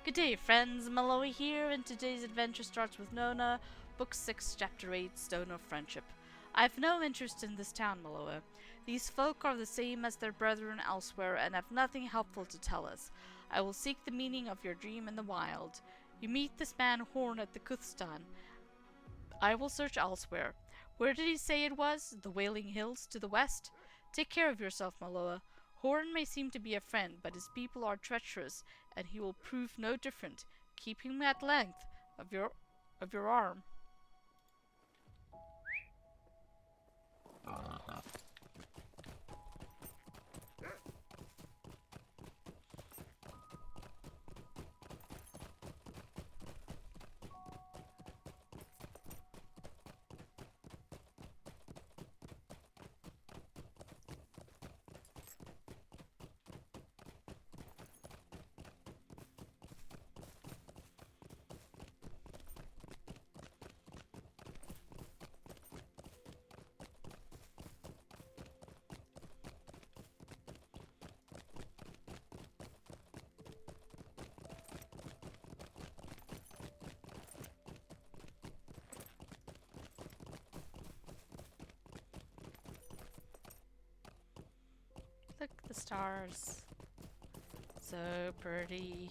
Good day, friends. Miloa here, and today's adventure starts with Nona, Book 6, Chapter 8, Stone of Friendship. I have no interest in this town, Miloa. These folk are the same as their brethren elsewhere and have nothing helpful to tell us. I will seek the meaning of your dream in the wild. You meet this man Horn at the Kuthstan. I will search elsewhere. Where did he say it was? The Wailing Hills to the west? Take care of yourself, Miloa. Horn may seem to be a friend, but his people are treacherous, and he will prove no different. Keep him at length of your arm. Look at the stars. So pretty.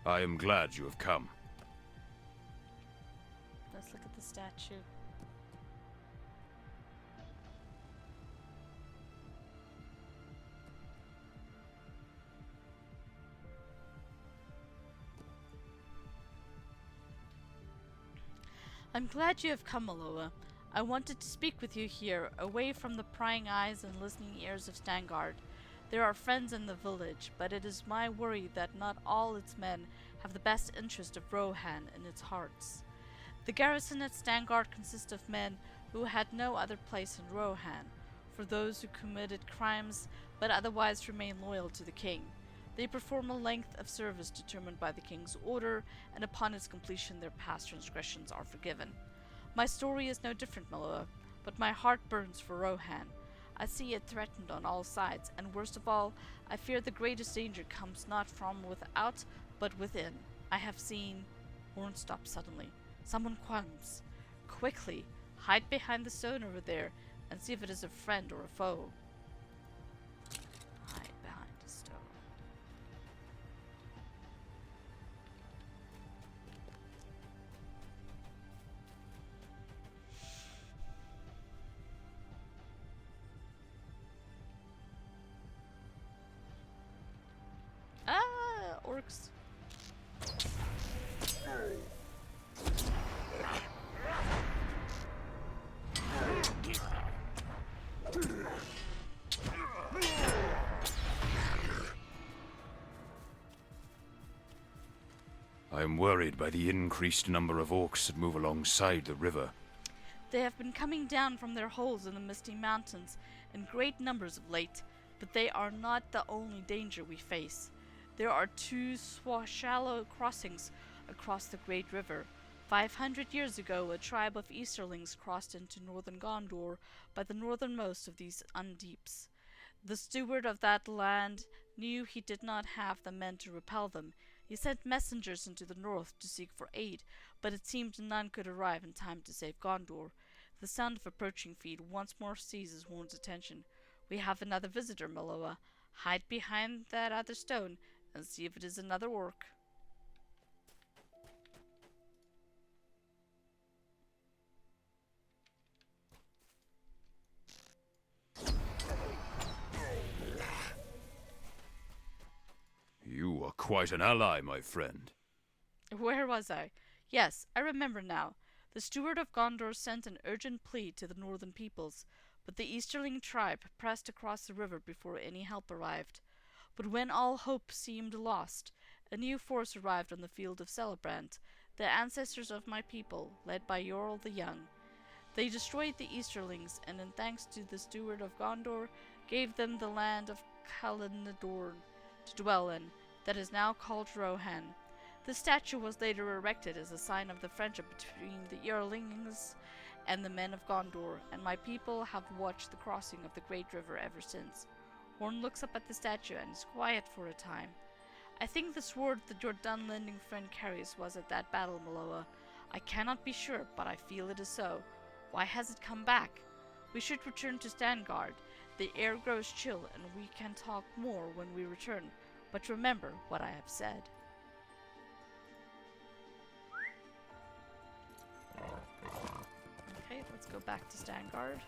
I am glad you have come. Let's look at the statue. I'm glad you have come, Miloa. I wanted to speak with you here, away from the prying eyes and listening ears of Stangard. There are friends in the village, but it is my worry that not all its men have the best interest of Rohan in its hearts. The garrison at Stangard consists of men who had no other place in Rohan, for those who committed crimes but otherwise remain loyal to the king. They perform a length of service determined by the king's order, and upon its completion their past transgressions are forgiven. My story is no different, Miloa, but my heart burns for Rohan. I see it threatened on all sides, and worst of all, I fear the greatest danger comes not from without, but within. I have seen... Horn stopped suddenly. Someone comes. Quickly, hide behind the stone over there, and see if it is a friend or a foe. Hide behind a stone. Ah, orcs. I am worried by the increased number of orcs that move alongside the river. They have been coming down from their holes in the misty mountains in great numbers of late, but they are not the only danger we face. There are two shallow crossings across the great river. 500 years ago, a tribe of Easterlings crossed into northern Gondor by the northernmost of these undeeps. The steward of that land knew he did not have the men to repel them. He sent messengers into the north to seek for aid, but it seemed none could arrive in time to save Gondor. The sound of approaching feet once more seizes Horn's attention. We have another visitor, Miloa. Hide behind that other stone and see if it is another orc. quite an ally, my friend. Where was I? Yes, I remember now. The steward of Gondor sent an urgent plea to the northern peoples, but the Easterling tribe pressed across the river before any help arrived. But when all hope seemed lost, a new force arrived on the field of Celebrant, the ancestors of my people, led by Yorl the Young. They destroyed the Easterlings, and in thanks to the steward of Gondor, gave them the land of Calenadorn to dwell in, that is now called Rohan. The statue was later erected as a sign of the friendship between the Earlings and the men of Gondor, and my people have watched the crossing of the great river ever since. Horn looks up at the statue and is quiet for a time. I think the sword that your Dunlending friend carries was at that battle, Miloa. I cannot be sure, but I feel it is so. Why has it come back? We should return to Stangard. The air grows chill, and we can talk more when we return. But remember what I have said. Okay, let's go back to Stangard.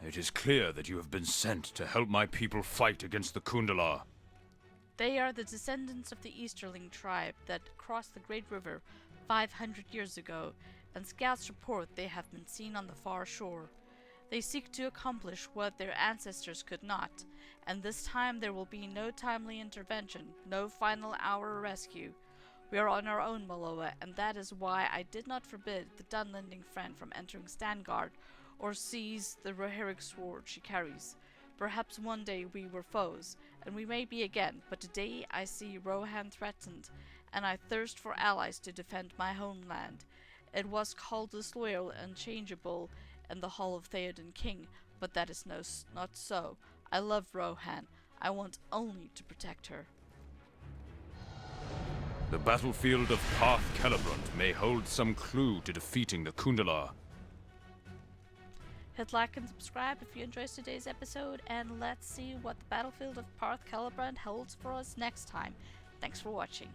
It is clear that you have been sent to help my people fight against the Kundalar. They are the descendants of the Easterling tribe that crossed the Great River 500 years ago, and scouts report they have been seen on the far shore. They seek to accomplish what their ancestors could not, and this time there will be no timely intervention, no final hour rescue. We are on our own, Miloa, and that is why I did not forbid the Dunlending friend from entering Stangard or seize the Rohirric sword she carries. Perhaps one day we were foes, and we may be again, but today I see Rohan threatened, and I thirst for allies to defend my homeland. It was called disloyal and changeable in the Hall of Theoden King, but that is not so. I love Rohan. I want only to protect her. The battlefield of Parth Celebrant may hold some clue to defeating the Kundalar. Hit like and subscribe if you enjoyed today's episode, and let's see what the battlefield of Parth Celebrant holds for us next time. Thanks for watching.